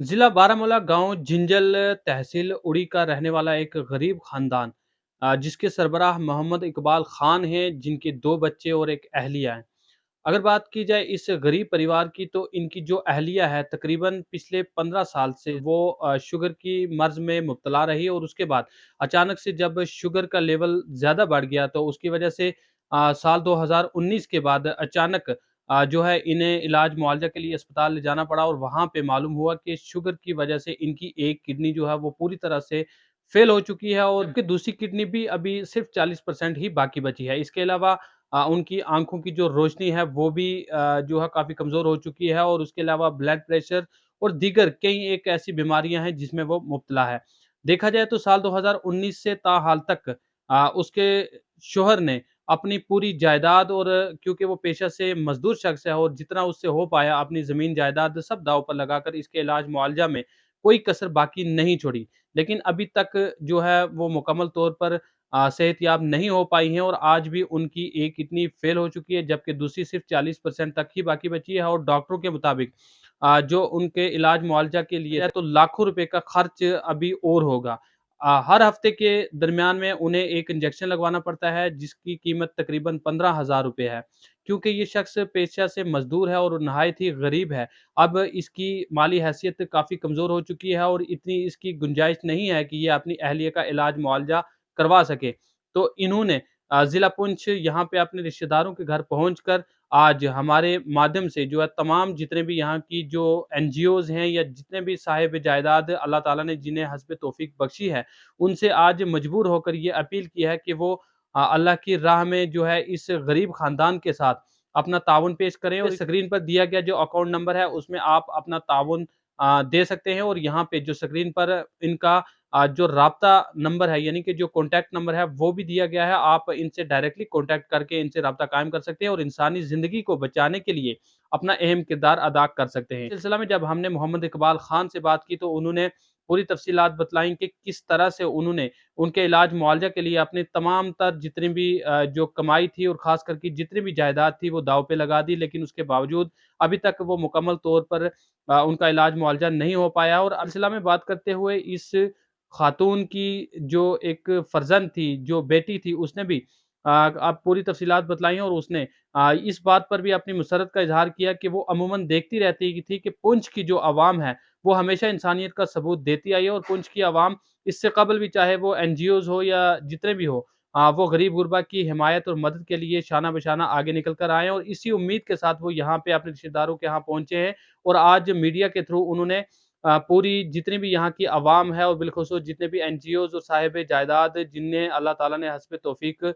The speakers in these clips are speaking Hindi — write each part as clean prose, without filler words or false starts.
जिला बारामूला गांव जिंजल तहसील उड़ी का रहने वाला एक गरीब खानदान जिसके सरबराह मोहम्मद इकबाल खान हैं, जिनके दो बच्चे और एक अहलिया है। अगर बात की जाए इस गरीब परिवार की, तो इनकी जो अहलिया है तकरीबन पिछले 15 साल से वो शुगर की मर्ज में मुब्तला रही, और उसके बाद अचानक से जब शुगर का लेवल ज़्यादा बढ़ गया तो उसकी वजह से साल 2019 के बाद अचानक जो है इन्हें इलाज मुआवजा के लिए अस्पताल ले जाना पड़ा, और वहाँ पे मालूम हुआ कि शुगर की वजह से इनकी एक किडनी जो है वो पूरी तरह से फेल हो चुकी है, और जबकि दूसरी किडनी भी अभी सिर्फ 40% ही बाकी बची है। इसके अलावा उनकी आँखों की जो रोशनी है वो भी जो है काफ़ी कमज़ोर हो चुकी है, और उसके अलावा ब्लड प्रेशर और दीगर कई एक ऐसी बीमारियाँ हैं जिसमें वो मुब्तला है। देखा जाए तो साल 2019 से ताहाल तक उसके शौहर ने अपनी पूरी जायदाद, और क्योंकि वो पेशा से मज़दूर शख़्स है, और जितना उससे हो पाया अपनी ज़मीन जायदाद सब दाँव पर लगाकर इसके इलाज मुआवजा में कोई कसर बाकी नहीं छोड़ी। लेकिन अभी तक जो है वो मुकम्मल तौर पर सेहतयाब नहीं हो पाई हैं, और आज भी उनकी एक किडनी फ़ेल हो चुकी है, जबकि दूसरी सिर्फ़ 40% तक ही बाकी बची है, और डॉक्टरों के मुताबिक जो उनके इलाज मुआवजा के लिए है तो लाखों रुपए का खर्च अभी और होगा। हर हफ़्ते के दरमियान में उन्हें एक इंजेक्शन लगवाना पड़ता है, जिसकी कीमत तकरीबन 15,000 रुपए है। क्योंकि ये शख़्स पेशा से मज़दूर है और नहायत ही गरीब है। अब इसकी माली हैसियत काफ़ी कमज़ोर हो चुकी है, और इतनी इसकी गुंजाइश नहीं है कि ये अपनी अहलिया का इलाज मुआवजा करवा सके। तो इन्होंने ज़िला पुंछ यहाँ पे अपने रिश्तेदारों के घर पहुँचकर आज हमारे माध्यम से जो है तमाम जितने भी यहाँ की जो एनजीओज़ हैं, या जितने भी साहिब जायदाद अल्लाह ताला ने जिन्हें हस्ब तौफ़ीक बख्शी है, उनसे आज मजबूर होकर ये अपील की है कि वो अल्लाह की राह में जो है इस गरीब ख़ानदान के साथ अपना ताउन पेश करें, और स्क्रीन पर दिया गया जो अकाउंट नंबर है उसमें आप अपना ताउन दे सकते हैं, और यहाँ पे जो स्क्रीन पर इनका जो राब्ता नंबर है, यानी कि जो कॉन्टैक्ट नंबर है वो भी दिया गया है। आप इनसे डायरेक्टली कॉन्टैक्ट करके इनसे राब्ता कायम कर सकते हैं, और इंसानी ज़िंदगी को बचाने के लिए अपना अहम किरदार अदा कर सकते हैं। इस सिलसिला में जब हमने मोहम्मद इकबाल खान से बात की, तो उन्होंने पूरी तफ़सीलात बतलाई कि किस तरह से उन्होंने उनके इलाज मुआवजा के लिए अपनी तमाम तर जितनी भी जो कमाई थी, और ख़ास करके जितनी भी जायदाद थी वो दाँव पे लगा दी, लेकिन उसके बावजूद अभी तक वो मुकम्मल तौर पर उनका इलाज मुआवजा नहीं हो पाया। और सिलसिला में बात करते हुए इस खातून की जो एक फ़र्ज़ंद थी, जो बेटी थी, उसने भी अब पूरी तफ़सीलात बतलाई हैं, और उसने इस बात पर भी अपनी मुसर्रत का इज़हार किया कि वो अमूमन देखती रहती थी कि पुंछ की जो अवाम है, वो हमेशा इंसानियत का सबूत देती आई है, और पुंछ की अवाम इससे कबल भी, चाहे वो एनजीओज़ हो या जितने भी हो, वो गरीब-गुरबा की हिमायत और मदद के लिए शाना-बशाना आगे निकल कर आए हैं, और इसी उम्मीद के साथ वो यहाँ पे अपने रिश्तेदारों के यहाँ पहुँचे हैं, और आज मीडिया के थ्रू उन्होंने पूरी जितनी भी यहाँ की अवाम है, और बिलख़ुसूस जितने भी एनजीओज़ और साहिब जायदाद जिन्हें अल्लाह ताला ने हस्ब तौफ़ीक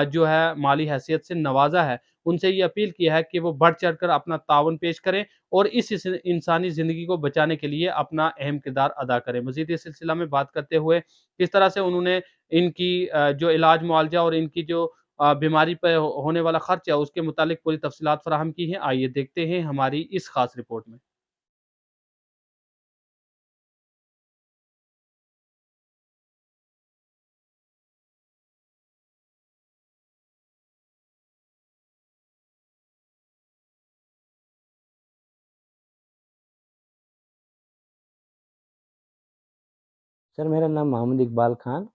जो है माली हैसियत से नवाज़ा है, उनसे ये अपील किया है कि वो बढ़-चढ़ कर अपना ताउन पेश करें, और इस इंसानी ज़िंदगी को बचाने के लिए अपना अहम किरदार अदा करें। मज़ीद इस सिलसिला में बात करते हुए किस तरह से उन्होंने इनकी जो इलाज मुआवजा और इनकी जो बीमारी पे होने वाला खर्च है, उसके मुतालिक पूरी तफ़सीलात फ़राहम की हैं। आइए देखते हैं हमारी इस ख़ास रिपोर्ट में। सर मेरा नाम मोहम्मद इकबाल खान,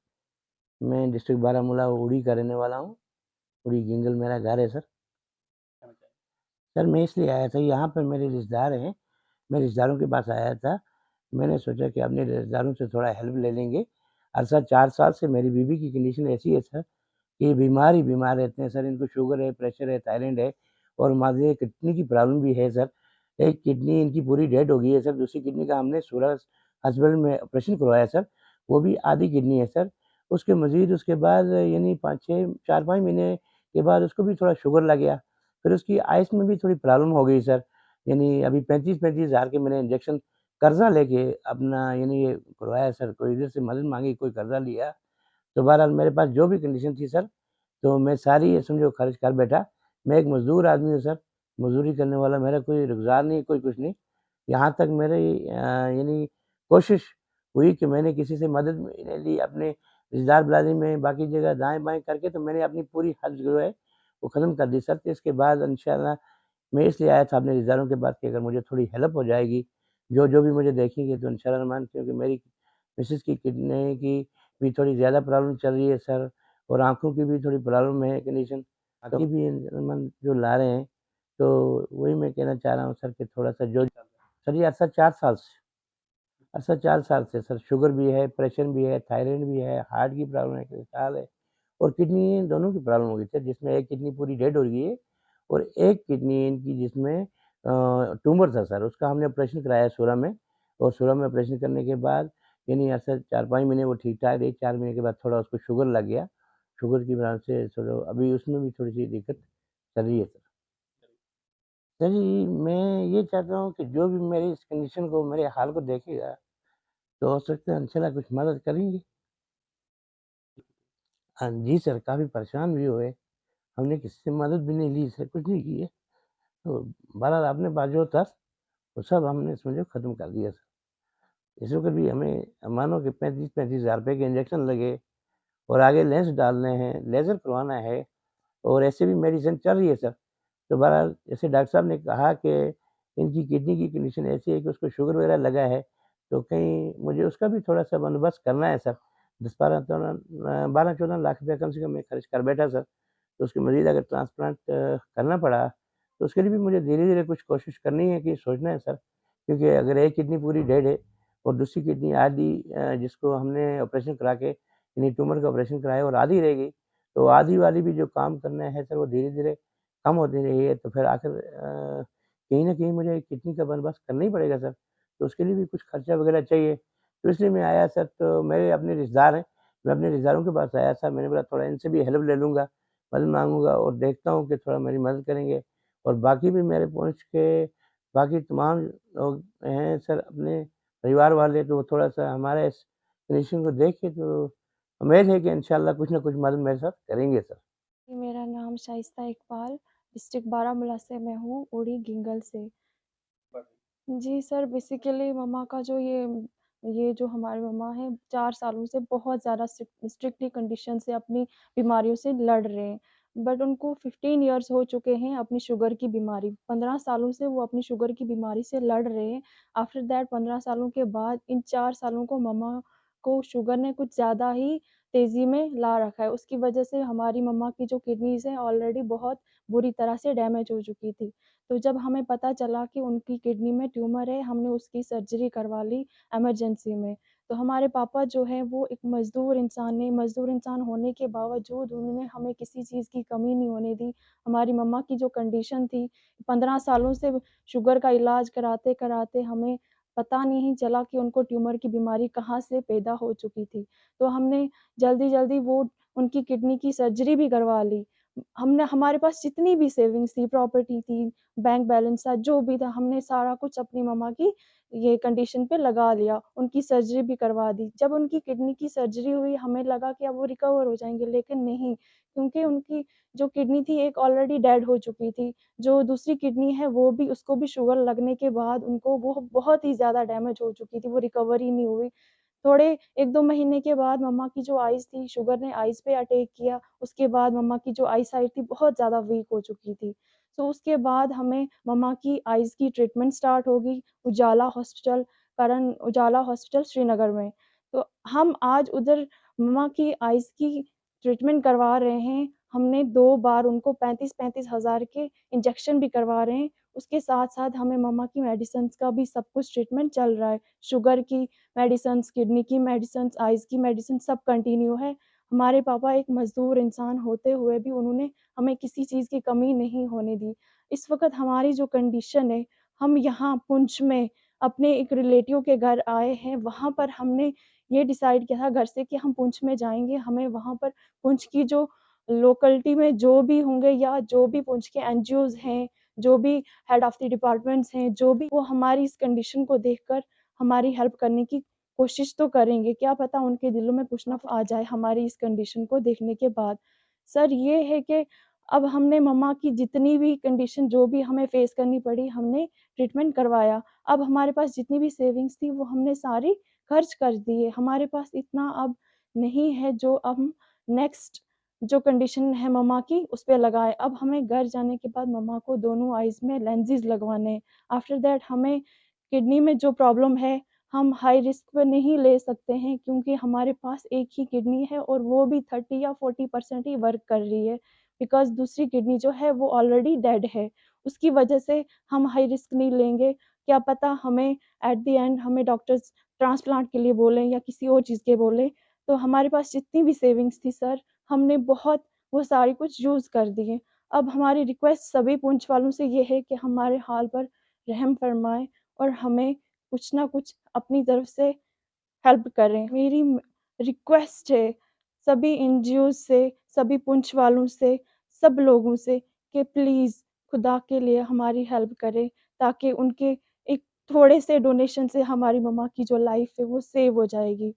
मैं डिस्ट्रिक्ट बारामूला उड़ी का रहने वाला हूँ। उड़ी जिंगल मेरा घर है सर। सर मैं इसलिए आया था, यहाँ पर मेरे रिश्तेदार हैं, मैं रिश्तेदारों के पास आया था। मैंने सोचा कि अपने रिश्तेदारों से थोड़ा हेल्प ले लेंगे। अरसा 4 साल से मेरी बीवी की कंडीशन ऐसी है सर कि ये बीमार ही बीमार रहते हैं सर। इनको शुगर है, प्रेशर है, थायराइड है, और माज़े किडनी की प्रॉब्लम भी है सर। एक किडनी इनकी पूरी डेड हो गई है सर, दूसरी किडनी का हमने सूरज हॉस्पिटल में ऑपरेशन करवाया सर, वो भी आधी किडनी है सर। उसके मज़ीद उसके बाद यानी 5-6 4-5 महीने के बाद उसको भी थोड़ा शुगर लग गया। फिर उसकी आइस में भी थोड़ी प्रॉब्लम हो गई सर। यानी अभी 35-35 हज़ार के मैंने इंजेक्शन कर्ज़ा लेके अपना यानी ये करवाया सर, कोई इधर से मदद माँगी, कोई कर्ज़ा लिया। तो बहरहाल मेरे पास जो भी कंडीशन थी सर, तो मैं सारी ये समझो खर्च कर बैठा। मैं एक मज़दूर आदमी हूँ सर, मज़दूरी करने वाला, मेरा कोई रोज़गार नहीं, कोई कुछ नहीं। यहाँ तक मेरे यानी कोशिश हुई कि मैंने किसी से मदद मैंने ली, अपने रिश्तेदार बिरादरी में, बाकी जगह दाएँ-बाएँ करके तो मैंने अपनी पूरी हद जो है, वो ख़त्म कर दी सर। तो इसके बाद इंशाअल्लाह मैं इसलिए आया था अपने रिश्तेदारों के पास कि अगर मुझे थोड़ी हेल्प हो जाएगी, जो जो भी मुझे देखेंगे तो इंशाअल्लाह रहमान, क्योंकि मेरी मिसेज़ की किडनी की भी थोड़ी ज़्यादा प्रॉब्लम चल रही है सर, और आँखों की भी थोड़ी प्रॉब्लम है कंडीशन, तो भी रहमान जो ला रहे हैं, तो वही मैं कहना चाह रहा हूँ सर कि थोड़ा-सा जो सर ये अरसा 4 साल से, अरसा 4 साल से सर शुगर भी है, प्रेशर भी है, थायराइड भी है, हार्ट की प्रॉब्लम है, कोलेस्ट्रॉल है, और किडनी दोनों की प्रॉब्लम हो गई सर, जिसमें एक किडनी पूरी डेड हो गई है और एक किडनी इनकी जिसमें ट्यूमर था सर, उसका हमने ऑपरेशन कराया सूरा में, और सूरा में ऑपरेशन करने के बाद यानी ऐसा 4-5 महीने वो ठीक-ठाक रही, 4 महीने के बाद थोड़ा उसको शुगर लग गया। शुगर की वजह से चलो अभी उसमें भी थोड़ी-सी दिक्कत चल रही है सर। सर जी, मैं ये चाहता हूँ कि जो भी मेरी इस कंडीशन को, मेरे हाल को देखेगा, तो हो सकता है इंशाल्लाह कुछ मदद करेंगे। हाँ जी सर, काफ़ी परेशान भी हुए। हमने किसी से मदद भी नहीं ली सर, कुछ नहीं की है। तो बहरहाल अपने पास जो था, वो सब हमने समझो ख़त्म कर दिया सर। इस वक़्त भी हमें मानो कि 35-35 हज़ार रुपए के इंजेक्शन लगे, और आगे लेंस डालने हैं, लेज़र करवाना है, और ऐसे भी मेडिसिन चल रही है सर। तो बहरहाल जैसे डॉक्टर साहब ने कहा कि इनकी किडनी की कंडीशन ऐसी है कि उसको शुगर वग़ैरह लगा है, तो कहीं मुझे उसका भी थोड़ा-सा बंदोबस्त करना है सर। 12-14 लाख रुपया कम से कम मैं खर्च कर बैठा सर। तो उसके मज़ीद अगर ट्रांसप्लांट करना पड़ा, तो उसके लिए भी मुझे धीरे-धीरे कुछ कोशिश करनी है कि सोचना है सर। क्योंकि अगर एक किडनी पूरी डेड है और दूसरी किडनी आधी जिसको हमने ऑपरेशन करा के यानी ट्यूमर का ऑपरेशन कराया और आधी रह गई, तो आधी वाली भी जो काम करना है सर वो धीरे-धीरे कम होती रही है, तो फिर आखिर कहीं न कहीं मुझे किडनी का बंदोबस्त करना ही पड़ेगा सर। तो उसके लिए भी कुछ खर्चा वग़ैरह चाहिए। तो इसलिए मैं आया सर, तो मेरे अपने रिश्तेदार हैं, मैं अपने रिश्तेदारों के पास आया था। मैंने बोला थोड़ा इनसे भी हेल्प ले लूँगा, मदद माँगूँगा और देखता हूँ कि थोड़ा मेरी मदद करेंगे, और बाकी भी मेरे पहुँच के बाकी तमाम लोग हैं सर, अपने परिवार वाले, तो थोड़ा-सा हमारे इस कंडीशन को देख के तो उम्मीद है कि इंशाअल्लाह कुछ न कुछ मदद मेरे साथ करेंगे सर। जी, मेरा नाम शाइस्ता इकबाल, डिस्ट्रिक्ट बारामूला से मैं हूँ, उड़ी गिंगल से। जी सर, बेसिकली मम्मा का जो ये जो हमारी मम्मा हैं 4 सालों से बहुत ज़्यादा स्ट्रिक्टली कंडीशन से अपनी बीमारियों से लड़ रहे हैं। बट उनको 15 इयर्स हो चुके हैं अपनी शुगर की बीमारी, 15 सालों से वो अपनी शुगर की बीमारी से लड़ रहे हैं। आफ्टर दैट 15 सालों के बाद इन 4 सालों को मम्मा को शुगर ने कुछ ज़्यादा ही तेज़ी में ला रखा है। उसकी वजह से हमारी मम्मा की जो किडनीज़ हैं ऑलरेडी बहुत बुरी तरह से डैमेज हो चुकी थी। तो जब हमें पता चला कि उनकी किडनी में ट्यूमर है, हमने उसकी सर्जरी करवा ली इमरजेंसी में। तो हमारे पापा जो हैं वो एक मज़दूर इंसान हैं, मज़दूर इंसान होने के बावजूद उन्होंने हमें किसी चीज़ की कमी नहीं होने दी। हमारी मम्मा की जो कंडीशन थी, 15 सालों से शुगर का इलाज कराते-कराते हमें पता नहीं चला कि उनको ट्यूमर की बीमारी कहाँ से पैदा हो चुकी थी। तो हमने जल्दी-जल्दी वो उनकी किडनी की सर्जरी भी करवा ली। हमने हमारे पास जितनी भी सेविंग्स थी, प्रॉपर्टी थी, बैंक बैलेंस था, जो भी था, हमने सारा कुछ अपनी मम्मा की ये कंडीशन पे लगा लिया, उनकी सर्जरी भी करवा दी। जब उनकी किडनी की सर्जरी हुई, हमें लगा कि अब वो रिकवर हो जाएँगे, लेकिन नहीं, क्योंकि उनकी जो किडनी थी, एक ऑलरेडी डेड हो चुकी थी। जो दूसरी किडनी है, वो भी उसको भी शुगर लगने के बाद उनको वो बहुत ही ज़्यादा डैमेज हो चुकी थी, वो रिकवर ही नहीं हुई। थोड़े 1-2 महीने के बाद मम्मा की जो आइज़ थी, शुगर ने आइज़ पे अटैक किया, उसके बाद मम्मा की जो आई साइट थी बहुत ज़्यादा वीक हो चुकी थी। तो उसके बाद हमें मम्मा की आइज़ की ट्रीटमेंट स्टार्ट हो गई, उजाला हॉस्पिटल श्रीनगर में। तो हम आज उधर मम्मा की आइज़ की ट्रीटमेंट करवा रहे हैं। हमने 2 बार उनको 35-35 हज़ार के इंजेक्शन भी करवा रहे हैं। उसके साथ-साथ हमें मम्मा की मेडिसिन्स का भी सब कुछ ट्रीटमेंट चल रहा है। शुगर की मेडिसिन्स, किडनी की मेडिसिन्स, आइज़ की मेडिसिन सब कंटिन्यू है। हमारे पापा एक मज़दूर इंसान होते हुए भी उन्होंने हमें किसी चीज़ की कमी नहीं होने दी। इस वक़्त हमारी जो कंडीशन है, हम यहाँ पुंछ में अपने एक रिलेटिव के घर आए हैं, वहाँ पर हमने ये डिसाइड किया था घर से कि हम पुंछ में जाएँगे, हमें वहाँ पर पुंछ की जो लोकेलिटी में जो भी होंगे या जो भी पुंछ के एनजीओज़ हैं, जो भी हेड ऑफ़ द डिपार्टमेंट्स हैं, जो भी वो हमारी इस कंडीशन को देखकर हमारी हेल्प करने की कोशिश तो करेंगे, क्या पता उनके दिलों में कुछ ना आ जाए हमारी इस कंडीशन को देखने के बाद। सर ये है कि अब हमने मम्मा की जितनी भी कंडीशन जो भी हमें फ़ेस करनी पड़ी, हमने ट्रीटमेंट करवाया। अब हमारे पास जितनी भी सेविंग्स थी वो हमने सारी खर्च कर दी है। हमारे पास इतना अब नहीं है जो अब हम नेक्स्ट जो कंडीशन है मम्मा की उस पे लगाएँ। अब हमें घर जाने के बाद मम्मा को दोनों आइज़ में लेंसेज़ लगवाने हैं। आफ्टर दैट हमें किडनी में जो प्रॉब्लम है, हम हाई रिस्क पे नहीं ले सकते हैं क्योंकि हमारे पास एक ही किडनी है और वो भी 30 या 40% ही वर्क कर रही है, बिकॉज़ दूसरी किडनी जो है वो ऑलरेडी डेड है। उसकी वजह से हम हाई रिस्क नहीं लेंगे, क्या पता हमें एट द एंड हमें डॉक्टर्स ट्रांसप्लांट के लिए बोलें या किसी और चीज़ के बोलें। तो हमारे पास जितनी भी सेविंग्स थी सर, हमने बहुत वो सारी कुछ यूज़ कर दी हैं। अब हमारी रिक्वेस्ट सभी पुंछ वालों से ये है कि हमारे हाल पर रहम फरमाएँ और हमें कुछ ना कुछ अपनी तरफ से हेल्प करें। मेरी रिक्वेस्ट है सभी एनजीओ से, सभी पुंछ वालों से, सब लोगों से कि प्लीज़ खुदा के लिए हमारी हेल्प करें ताकि उनके एक थोड़े से डोनेशन से हमारी मम्मा की जो लाइफ़ है वो सेव हो जाएगी।